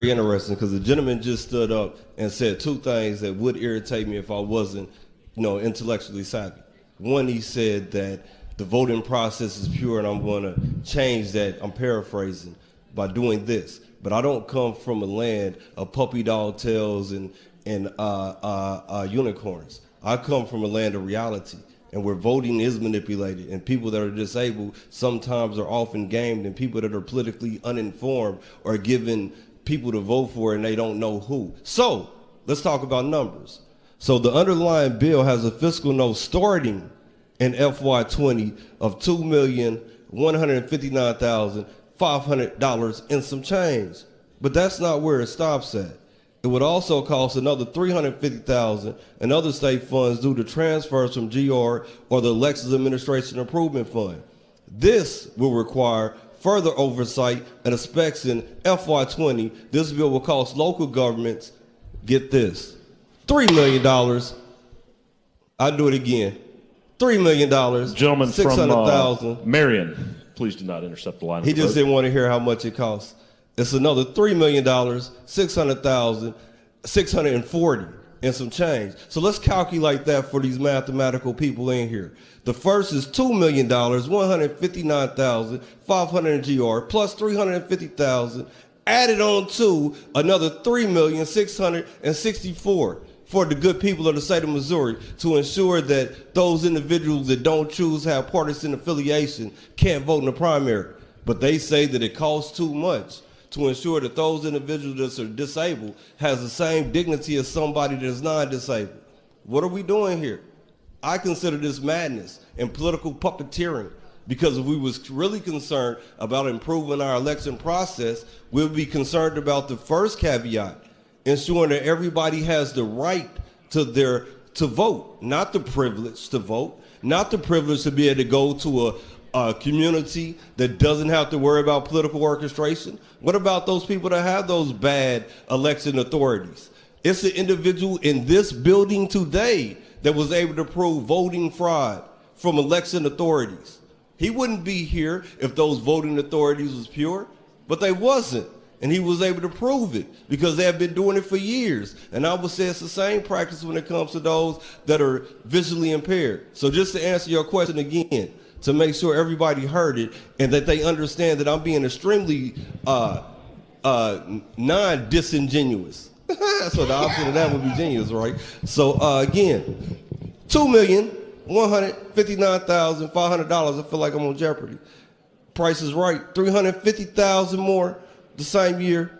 interesting because the gentleman just stood up and said two things that would irritate me if I wasn't, intellectually savvy. One, he said that the voting process is pure, and I'm going to change that. I'm paraphrasing by doing this, but I don't come from a land of puppy dog tails and unicorns. I come from a land of reality, and where voting is manipulated, and people that are disabled sometimes are often gamed, and people that are politically uninformed are given people to vote for and they don't know who. So let's talk about numbers. So the underlying bill has a fiscal note starting in FY20 of $2,159,500 and some change. But that's not where it stops at. It would also cost another $350,000 in other state funds due to transfers from GR or the Elections Administration Improvement Fund. This will require further oversight and inspection. FY20, this bill will cost local governments, get this, $3 million. I'll do it again. $3 million. Gentleman $600,000. from Marion, please do not intercept the line. He just didn't want to hear how much it costs. It's another $3 million, $600,000, $640 and some change. So let's calculate that for these mathematical people in here. The first is $2 million, $159,500 GR plus $350,000 added on to another $3,664,000 for the good people of the state of Missouri to ensure that those individuals that don't choose to have partisan affiliation can't vote in the primary. But they say that it costs too much to ensure that those individuals that are disabled has the same dignity as somebody that is non-disabled. What are we doing here? I consider this madness and political puppeteering, because if we was really concerned about improving our election process, we'll be concerned about the first caveat, ensuring that everybody has the right to vote, not the privilege to vote, not the privilege to be able to go to a community that doesn't have to worry about political orchestration. What about those people that have those bad election authorities? It's the individual in this building today that was able to prove voting fraud from election authorities. He wouldn't be here if those voting authorities was pure, but they wasn't. And he was able to prove it because they have been doing it for years. And I would say it's the same practice when it comes to those that are visually impaired. So just to answer your question again, to make sure everybody heard it and that they understand that I'm being extremely non-disingenuous. So the opposite of that would be genius, right? So again, $2,159,500. I feel like I'm on Jeopardy. Price is right. $350,000 more the same year,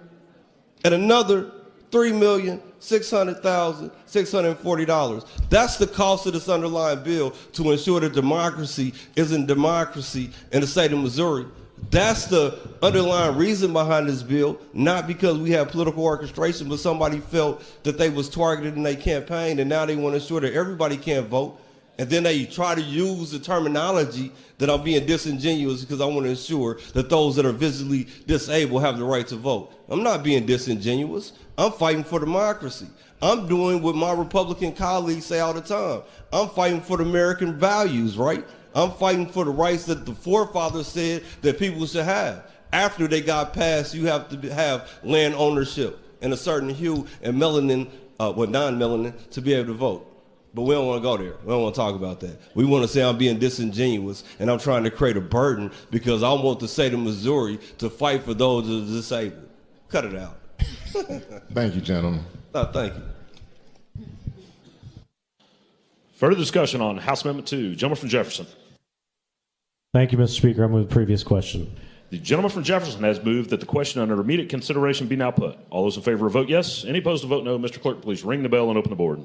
and another $3,600,640. That's the cost of this underlying bill to ensure that democracy isn't democracy in the state of Missouri. That's the underlying reason behind this bill, not because we have political orchestration, but somebody felt that they was targeted in their campaign, and now they want to ensure that everybody can't vote. And then they try to use the terminology that I'm being disingenuous because I want to ensure that those that are visually disabled have the right to vote. I'm not being disingenuous. I'm fighting for democracy. I'm doing what my Republican colleagues say all the time. I'm fighting for the American values, right? I'm fighting for the rights that the forefathers said that people should have. After they got passed, you have to have land ownership and a certain hue and melanin, non-melanin, to be able to vote. But we don't want to go there. We don't want to talk about that. We want to say I'm being disingenuous and I'm trying to create a burden because I want the state of Missouri to fight for those that are disabled. Cut it out. Thank you, gentlemen. Thank you. Further discussion on House Amendment 2. Gentleman from Jefferson. Thank you, Mr. Speaker. I move the previous question. The gentleman from Jefferson has moved that the question under immediate consideration be now put. All those in favor vote yes. Any opposed to vote no. Mr. Clerk, please ring the bell and open the board.